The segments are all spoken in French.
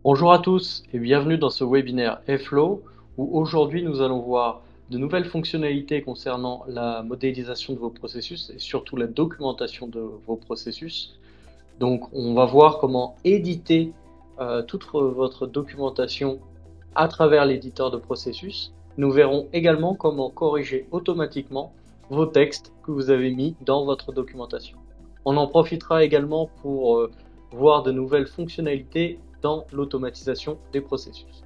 Bonjour à tous et bienvenue dans ce webinaire Airflow où aujourd'hui nous allons voir de nouvelles fonctionnalités concernant la modélisation de vos processus et surtout la documentation de vos processus. Donc on va voir comment éditer toute votre documentation à travers l'éditeur de processus. Nous verrons également comment corriger automatiquement vos textes que vous avez mis dans votre documentation. On en profitera également pour voir de nouvelles fonctionnalités dans l'automatisation des processus.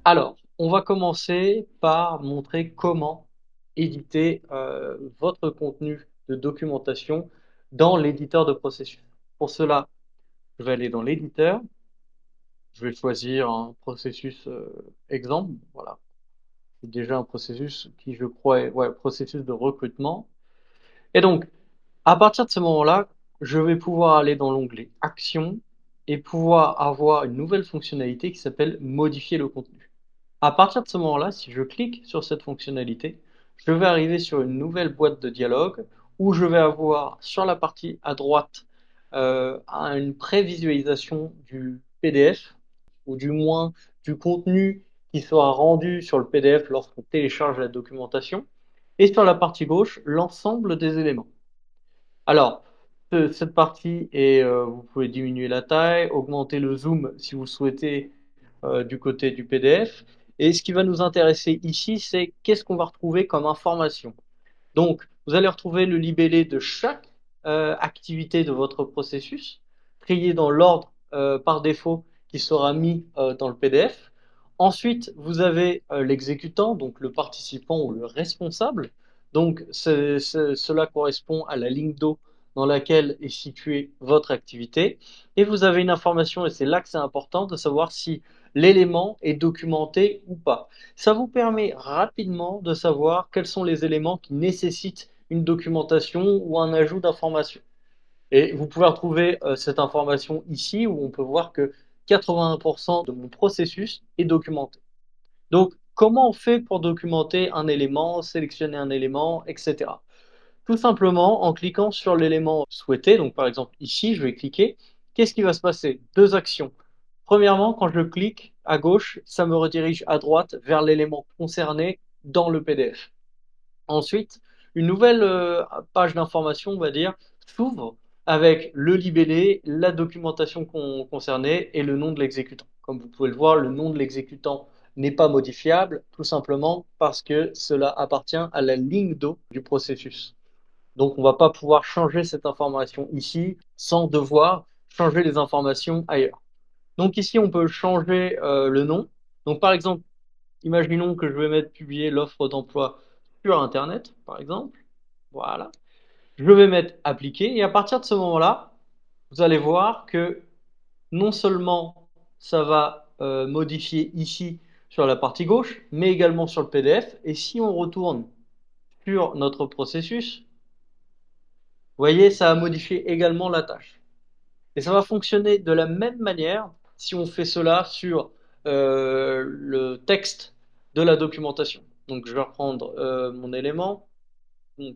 Alors, on va commencer par montrer comment éditer votre contenu de documentation dans l'éditeur de processus. Pour cela, je vais aller dans l'éditeur, je vais choisir un processus exemple, voilà. C'est déjà un processus qui, je crois, est processus de recrutement. Et donc, à partir de ce moment-là, je vais pouvoir aller dans l'onglet Actions et pouvoir avoir une nouvelle fonctionnalité qui s'appelle Modifier le contenu. À partir de ce moment-là, si je clique sur cette fonctionnalité, je vais arriver sur une nouvelle boîte de dialogue où je vais avoir sur la partie à droite une prévisualisation du PDF ou du moins du contenu qui sera rendu sur le PDF lorsqu'on télécharge la documentation et sur la partie gauche, l'ensemble des éléments. Alors, cette partie est, vous pouvez diminuer la taille, augmenter le zoom si vous le souhaitez du côté du PDF. Et ce qui va nous intéresser ici, c'est qu'est-ce qu'on va retrouver comme information. Donc, vous allez retrouver le libellé de chaque activité de votre processus, trié dans l'ordre par défaut qui sera mis dans le PDF. Ensuite, vous avez l'exécutant, donc le participant ou le responsable. Donc, cela correspond à la ligne d'eau dans laquelle est située votre activité. Et vous avez une information, et c'est là que c'est important, de savoir si l'élément est documenté ou pas. Ça vous permet rapidement de savoir quels sont les éléments qui nécessitent une documentation ou un ajout d'informations. Et vous pouvez retrouver cette information ici où on peut voir que 80% de mon processus est documenté. Donc, comment on fait pour documenter un élément, sélectionner un élément, etc. Tout simplement en cliquant sur l'élément souhaité. Donc, par exemple, ici, je vais cliquer. Qu'est-ce qui va se passer? Deux actions. Premièrement, quand je clique à gauche, ça me redirige à droite vers l'élément concerné dans le PDF. Ensuite, une nouvelle page d'information, on va dire, s'ouvre avec le libellé, la documentation concernée et le nom de l'exécutant. Comme vous pouvez le voir, le nom de l'exécutant n'est pas modifiable, tout simplement parce que cela appartient à la ligne d'eau du processus. Donc, on ne va pas pouvoir changer cette information ici sans devoir changer les informations ailleurs. Donc ici, on peut changer le nom. Donc par exemple, imaginons que je vais mettre publier l'offre d'emploi sur Internet, par exemple. Voilà. Je vais mettre appliquer et à partir de ce moment-là, vous allez voir que non seulement ça va modifier ici sur la partie gauche, mais également sur le PDF. Et si on retourne sur notre processus, vous voyez, ça a modifié également la tâche. Et ça va fonctionner de la même manière si on fait cela sur le texte de la documentation. Donc je vais reprendre mon élément, donc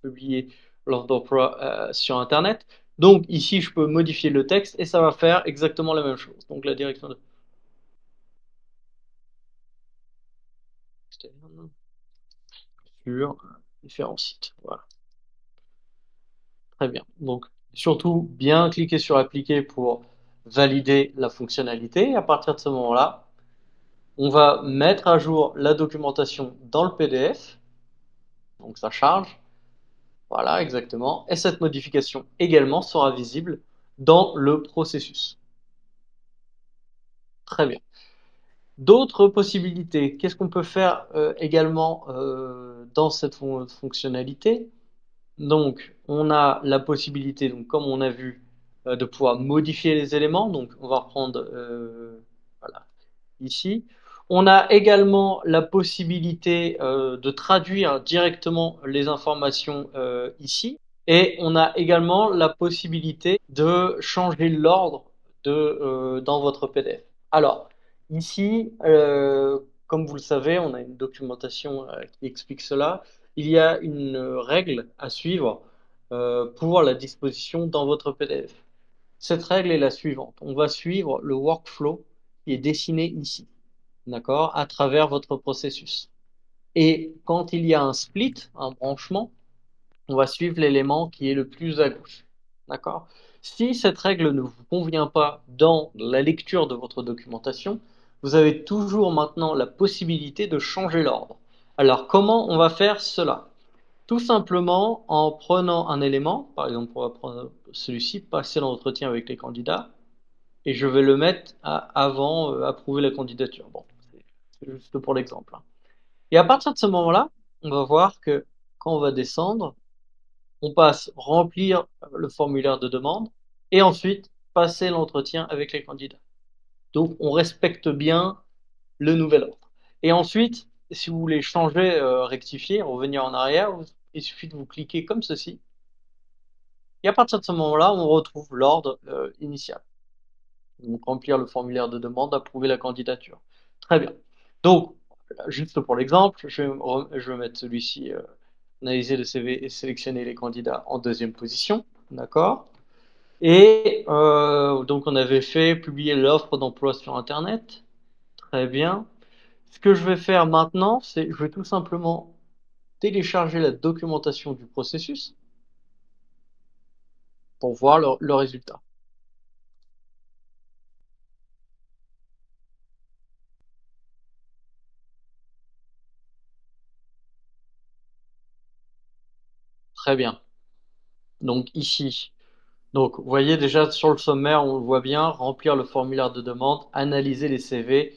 publier l'offre d'emploi sur Internet. Donc ici, je peux modifier le texte et ça va faire exactement la même chose. Donc la direction de sur différents sites. Voilà, très bien. Donc surtout, bien cliquer sur appliquer pour valider la fonctionnalité. Et à partir de ce moment-là, on va mettre à jour la documentation dans le PDF. Donc ça charge. Voilà, exactement. Et cette modification également sera visible dans le processus. Très bien. D'autres possibilités. Qu'est-ce qu'on peut faire également dans cette fonctionnalité? Donc, on a la possibilité, donc, comme on a vu, de pouvoir modifier les éléments. Donc, on va reprendre voilà, ici. On a également la possibilité de traduire directement les informations ici. Et on a également la possibilité de changer l'ordre dans votre PDF. Alors, ici, comme vous le savez, on a une documentation qui explique cela. Il y a une règle à suivre pour la disposition dans votre PDF. Cette règle est la suivante. On va suivre le workflow qui est dessiné ici, d'accord, à travers votre processus. Et quand il y a un split, un branchement, on va suivre l'élément qui est le plus à gauche. D'accord? Si cette règle ne vous convient pas dans la lecture de votre documentation, vous avez toujours maintenant la possibilité de changer l'ordre. Alors, comment on va faire cela? Tout simplement en prenant un élément, par exemple, on va prendre celui-ci, passer l'entretien avec les candidats, et je vais le mettre avant approuver la candidature. Bon, c'est juste pour l'exemple, hein. Et à partir de ce moment-là, on va voir que quand on va descendre, on passe remplir le formulaire de demande et ensuite passer l'entretien avec les candidats. Donc on respecte bien le nouvel ordre. Et ensuite, si vous voulez changer, rectifier, revenir en arrière, il suffit de vous cliquer comme ceci. Et à partir de ce moment-là, on retrouve l'ordre initial. Donc remplir le formulaire de demande, approuver la candidature. Très bien. Donc, juste pour l'exemple, je vais mettre celui-ci, analyser le CV et sélectionner les candidats en deuxième position. D'accord? Et donc on avait fait publier l'offre d'emploi sur Internet. Très bien. Ce que je vais faire maintenant, c'est je vais tout simplement télécharger la documentation du processus pour voir le résultat. Très bien. Donc ici, donc vous voyez déjà sur le sommaire, on le voit bien, remplir le formulaire de demande, analyser les CV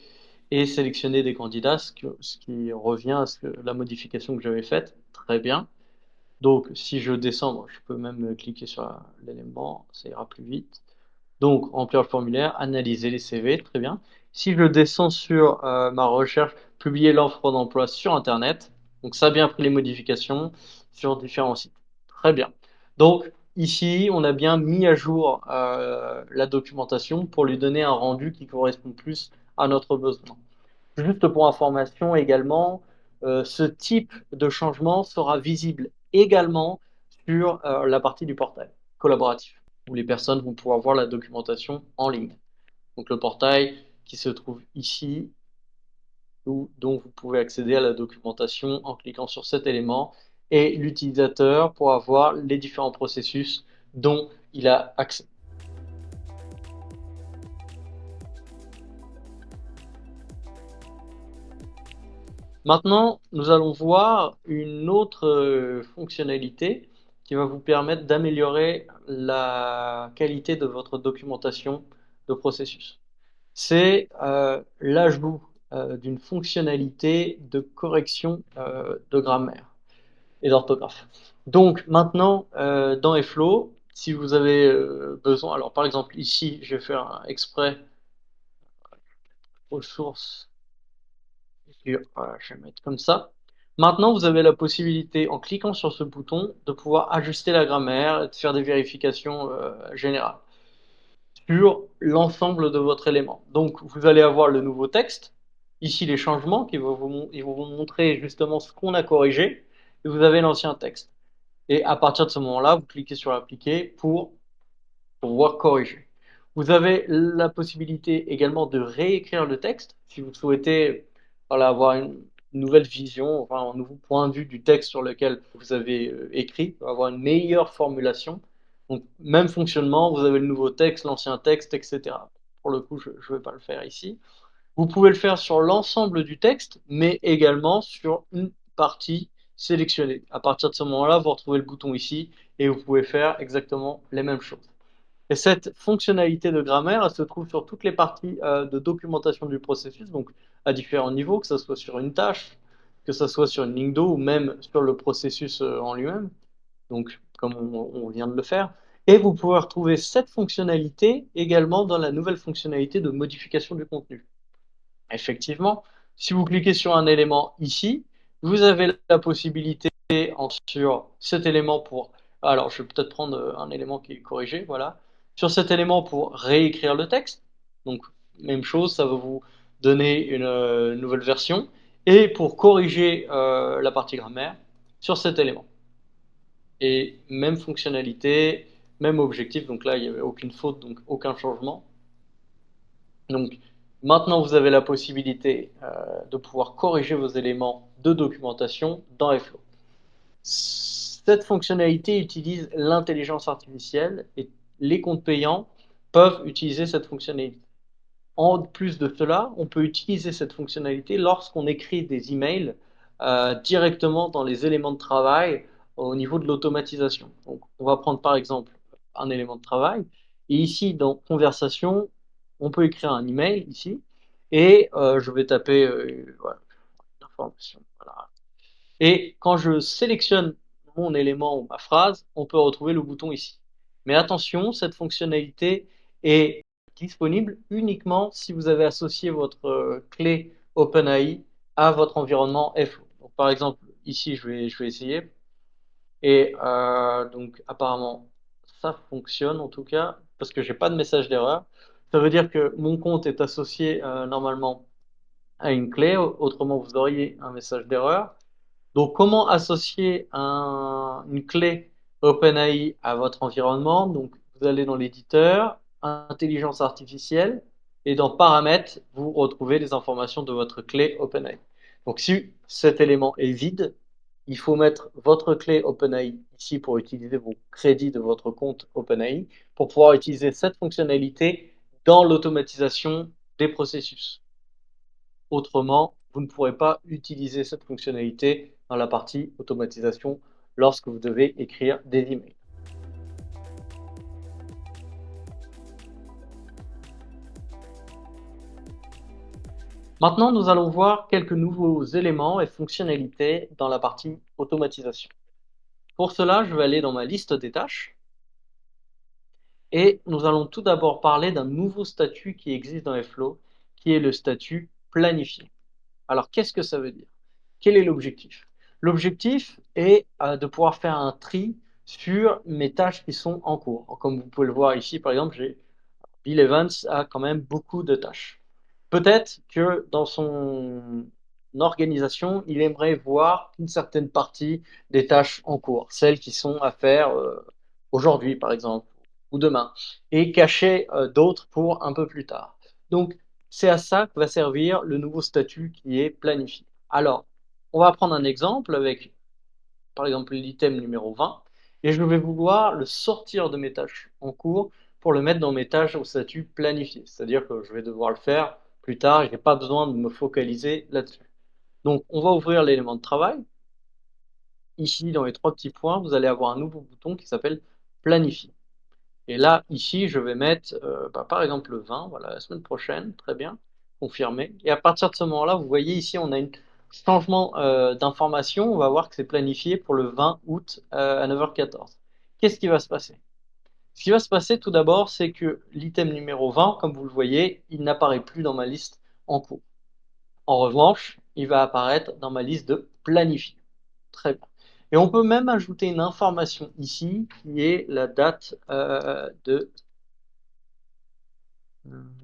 et sélectionner des candidats, ce qui revient à la modification que j'avais faite. Très bien. Donc, si je descends, je peux même cliquer sur l'élément, ça ira plus vite. Donc, remplir le formulaire, analyser les CV, très bien. Si je descends sur ma recherche, publier l'offre d'emploi sur Internet, donc ça a bien pris les modifications sur différents sites. Très bien. Donc, ici, on a bien mis à jour la documentation pour lui donner un rendu qui correspond plus à notre besoin. Juste pour information également, ce type de changement sera visible également sur la partie du portail collaboratif, où les personnes vont pouvoir voir la documentation en ligne. Donc le portail qui se trouve ici, dont vous pouvez accéder à la documentation en cliquant sur cet élément, et l'utilisateur pourra voir les différents processus dont il a accès. Maintenant, nous allons voir une autre fonctionnalité qui va vous permettre d'améliorer la qualité de votre documentation de processus. C'est l'ajout d'une fonctionnalité de correction de grammaire et d'orthographe. Donc maintenant, dans eFlow, si vous avez besoin, alors par exemple ici, je vais faire un exprès ressources. Voilà, je vais mettre comme ça. Maintenant, vous avez la possibilité, en cliquant sur ce bouton, de pouvoir ajuster la grammaire et de faire des vérifications générales sur l'ensemble de votre élément. Donc, vous allez avoir le nouveau texte, ici les changements qui vont vous montrer justement ce qu'on a corrigé, et vous avez l'ancien texte. Et à partir de ce moment-là, vous cliquez sur appliquer pour pouvoir corriger. Vous avez la possibilité également de réécrire le texte si vous souhaitez voilà, avoir une nouvelle vision, enfin, un nouveau point de vue du texte sur lequel vous avez écrit, avoir une meilleure formulation. Donc, même fonctionnement, vous avez le nouveau texte, l'ancien texte, etc. Pour le coup, je ne vais pas le faire ici. Vous pouvez le faire sur l'ensemble du texte, mais également sur une partie sélectionnée. À partir de ce moment-là, vous retrouvez le bouton ici et vous pouvez faire exactement les mêmes choses. Et cette fonctionnalité de grammaire, elle se trouve sur toutes les parties de documentation du processus, donc à différents niveaux, que ce soit sur une tâche, que ce soit sur une ligne d'eau ou même sur le processus en lui-même, donc comme on vient de le faire. Et vous pouvez retrouver cette fonctionnalité également dans la nouvelle fonctionnalité de modification du contenu. Effectivement, si vous cliquez sur un élément ici, vous avez la possibilité sur cet élément pour... Alors, je vais peut-être prendre un élément qui est corrigé, voilà. Sur cet élément pour réécrire le texte. Donc, même chose, ça va vous donner une nouvelle version. Et pour corriger la partie grammaire, sur cet élément. et même fonctionnalité, même objectif. Donc là, il n'y avait aucune faute, donc aucun changement. Donc maintenant, vous avez la possibilité de pouvoir corriger vos éléments de documentation dans Airflow. Cette fonctionnalité utilise l'intelligence artificielle et les comptes payants peuvent utiliser cette fonctionnalité. En plus de cela, on peut utiliser cette fonctionnalité lorsqu'on écrit des emails directement dans les éléments de travail au niveau de l'automatisation. Donc, on va prendre par exemple un élément de travail et ici dans conversation, on peut écrire un email ici et je vais taper voilà, une information. Voilà. Et quand je sélectionne mon élément ou ma phrase, on peut retrouver le bouton ici. Mais attention, cette fonctionnalité est disponible uniquement si vous avez associé votre clé OpenAI à votre environnement Flow. Donc, par exemple, ici, je vais essayer. Et donc, apparemment, ça fonctionne en tout cas, parce que j'ai pas de message d'erreur. Ça veut dire que mon compte est associé normalement à une clé, autrement vous auriez un message d'erreur. Donc, comment associer une clé OpenAI à votre environnement? Donc, vous allez dans l'éditeur, intelligence artificielle, et dans paramètres, vous retrouvez les informations de votre clé OpenAI. Donc, si cet élément est vide, il faut mettre votre clé OpenAI ici pour utiliser vos crédits de votre compte OpenAI pour pouvoir utiliser cette fonctionnalité dans l'automatisation des processus. Autrement, vous ne pourrez pas utiliser cette fonctionnalité dans la partie automatisation lorsque vous devez écrire des emails. Maintenant, nous allons voir quelques nouveaux éléments et fonctionnalités dans la partie automatisation. Pour cela, je vais aller dans ma liste des tâches et nous allons tout d'abord parler d'un nouveau statut qui existe dans Airflow, qui est le statut planifié. Alors, qu'est-ce que ça veut dire? Quel est l'objectif? L'objectif est de pouvoir faire un tri sur mes tâches qui sont en cours. Comme vous pouvez le voir ici, par exemple, Bill Evans a quand même beaucoup de tâches. Peut-être que dans son organisation, il aimerait voir une certaine partie des tâches en cours, celles qui sont à faire aujourd'hui, par exemple, ou demain, et cacher d'autres pour un peu plus tard. Donc, c'est à ça que va servir le nouveau statut qui est planifié. Alors, on va prendre un exemple avec, par exemple, l'item numéro 20, et je vais vouloir le sortir de mes tâches en cours pour le mettre dans mes tâches au statut planifié. C'est-à-dire que je vais devoir le faire plus tard, je n'ai pas besoin de me focaliser là-dessus. Donc, on va ouvrir l'élément de travail. Ici, dans les trois petits points, vous allez avoir un nouveau bouton qui s'appelle planifier. Et là, ici, je vais mettre, par exemple, le 20, voilà, la semaine prochaine, très bien, confirmé. Et à partir de ce moment-là, vous voyez ici, on a un changement d'information. On va voir que c'est planifié pour le 20 août à 9h14. Qu'est-ce qui va se passer? Ce qui va se passer tout d'abord, c'est que l'item numéro 20, comme vous le voyez, il n'apparaît plus dans ma liste en cours. En revanche, il va apparaître dans ma liste de planifiés. Très bien. Et on peut même ajouter une information ici qui est la date de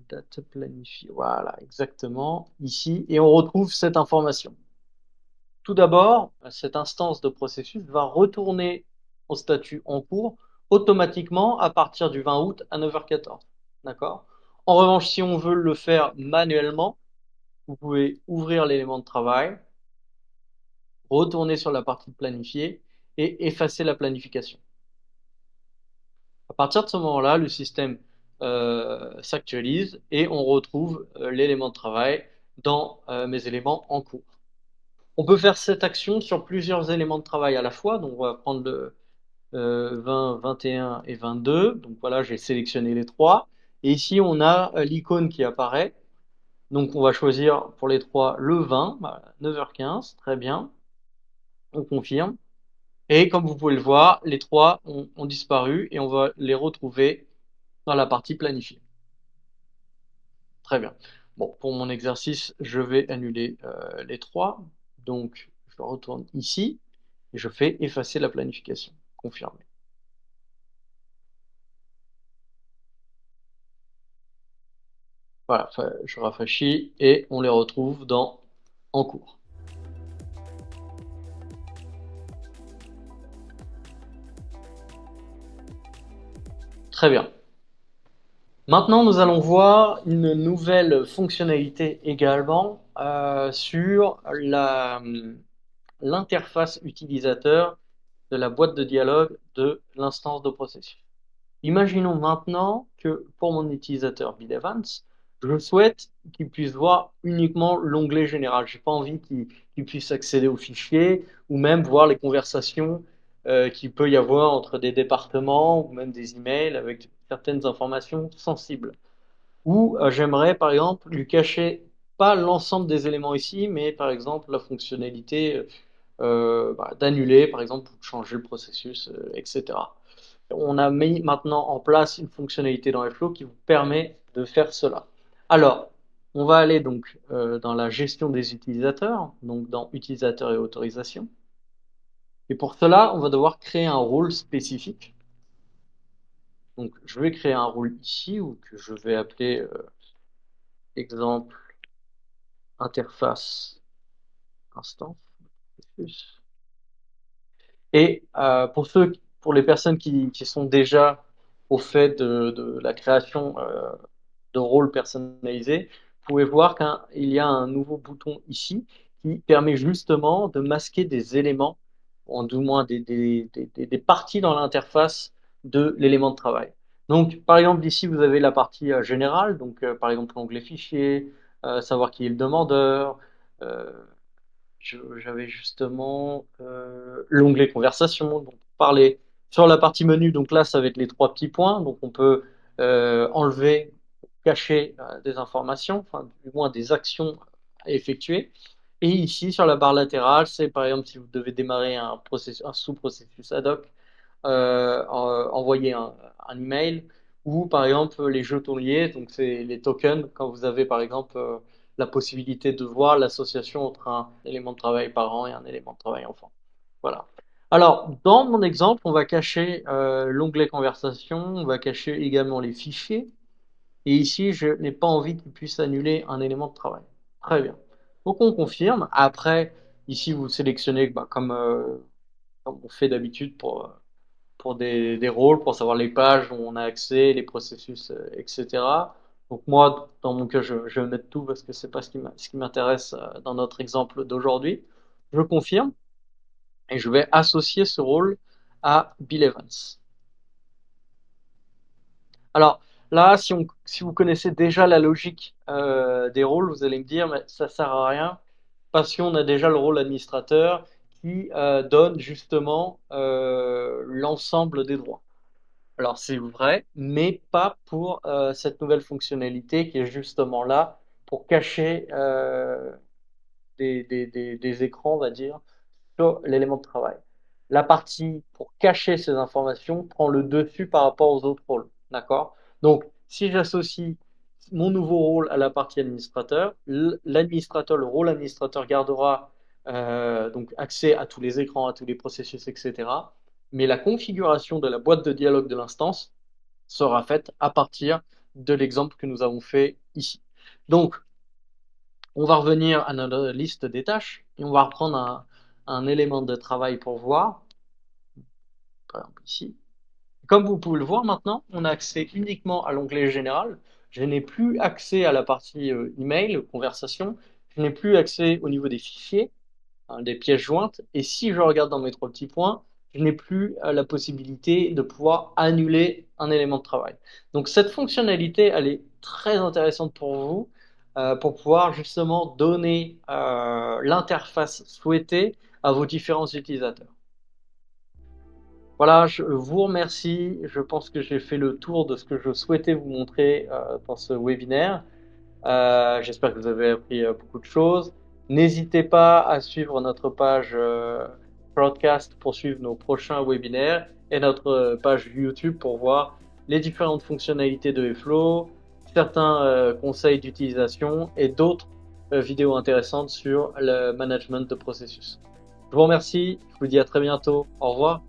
date planifiée. Voilà, exactement ici. Et on retrouve cette information. Tout d'abord, cette instance de processus va retourner au statut en cours automatiquement à partir du 20 août à 9h14. D'accord? En revanche, si on veut le faire manuellement, vous pouvez ouvrir l'élément de travail, retourner sur la partie planifiée et effacer la planification. À partir de ce moment-là, le système s'actualise et on retrouve l'élément de travail dans mes éléments en cours. On peut faire cette action sur plusieurs éléments de travail à la fois. Donc, on va prendre le 20, 21 et 22. Donc, voilà, j'ai sélectionné les trois. Et ici, on a l'icône qui apparaît. Donc, on va choisir pour les trois le 20, voilà, 9h15. Très bien. On confirme. Et comme vous pouvez le voir, les trois ont disparu et on va les retrouver dans la partie planifiée. Très bien. Bon, pour mon exercice, je vais annuler les trois. Donc, je retourne ici et je fais effacer la planification. Confirmer. Voilà, je rafraîchis et on les retrouve dans en cours. Très bien. Maintenant, nous allons voir une nouvelle fonctionnalité également sur l'interface utilisateur de la boîte de dialogue de l'instance de processus. Imaginons maintenant que pour mon utilisateur Bill Evans, je souhaite qu'il puisse voir uniquement l'onglet général. Je n'ai pas envie qu'il puisse accéder aux fichiers ou même voir les conversations qu'il peut y avoir entre des départements ou même des emails avec certaines informations sensibles. Ou j'aimerais par exemple lui cacher pas l'ensemble des éléments ici, mais par exemple la fonctionnalité d'annuler, par exemple, pour changer le processus, etc. On a mis maintenant en place une fonctionnalité dans Airflow qui vous permet de faire cela. Alors, on va aller donc dans la gestion des utilisateurs, donc dans utilisateurs et autorisation. Et pour cela, on va devoir créer un rôle spécifique. Donc, je vais créer un rôle ici, ou que je vais appeler exemple interface instance. Et pour les personnes qui sont déjà au fait de la création de rôles personnalisés, vous pouvez voir qu'il y a un nouveau bouton ici qui permet justement de masquer des éléments, ou du moins des parties dans l'interface de l'élément de travail. Donc, par exemple, ici, vous avez la partie générale, donc par exemple l'onglet fichier, savoir qui est le demandeur, euh, j'avais justement l'onglet conversation, donc parler sur la partie menu. Donc là, ça va être les trois petits points. Donc on peut enlever, cacher des informations, enfin du moins des actions à effectuer. Et ici, sur la barre latérale, c'est par exemple si vous devez démarrer un sous-processus ad hoc, envoyer un email, ou par exemple les jetons liés, donc c'est les tokens, quand vous avez par exemple la possibilité de voir l'association entre un élément de travail parent et un élément de travail enfant. Voilà. Alors, dans mon exemple, on va cacher l'onglet conversation, on va cacher également les fichiers, et ici, je n'ai pas envie qu'il puisse annuler un élément de travail. Très bien. Donc, on confirme. Après, ici, vous sélectionnez comme on fait d'habitude pour des rôles, pour savoir les pages où on a accès, les processus, etc. Donc moi, dans mon cas, je vais mettre tout parce que c'est pas ce qui m'intéresse dans notre exemple d'aujourd'hui. Je confirme et je vais associer ce rôle à Bill Evans. Alors là, si vous connaissez déjà la logique des rôles, vous allez me dire, mais ça sert à rien parce qu'on a déjà le rôle administrateur qui donne justement l'ensemble des droits. Alors c'est vrai, mais pas pour cette nouvelle fonctionnalité qui est justement là pour cacher des écrans, on va dire, sur l'élément de travail. La partie pour cacher ces informations prend le dessus par rapport aux autres rôles. D'accord? Donc, si j'associe mon nouveau rôle à la partie administrateur, l'administrateur, le rôle administrateur gardera donc accès à tous les écrans, à tous les processus, etc. Mais la configuration de la boîte de dialogue de l'instance sera faite à partir de l'exemple que nous avons fait ici. Donc, on va revenir à notre liste des tâches et on va reprendre un élément de travail pour voir, par exemple ici. Comme vous pouvez le voir maintenant, on a accès uniquement à l'onglet général. Je n'ai plus accès à la partie email, conversation. Je n'ai plus accès au niveau des fichiers, hein, des pièces jointes. Et si je regarde dans mes trois petits points, je n'ai plus la possibilité de pouvoir annuler un élément de travail. Donc cette fonctionnalité, elle est très intéressante pour vous, pour pouvoir justement donner l'interface souhaitée à vos différents utilisateurs. Voilà, je vous remercie. Je pense que j'ai fait le tour de ce que je souhaitais vous montrer dans ce webinaire. J'espère que vous avez appris beaucoup de choses. N'hésitez pas à suivre notre page broadcast pour suivre nos prochains webinaires et notre page YouTube pour voir les différentes fonctionnalités de Airflow, certains conseils d'utilisation et d'autres vidéos intéressantes sur le management de processus. Je vous remercie, je vous dis à très bientôt. Au revoir.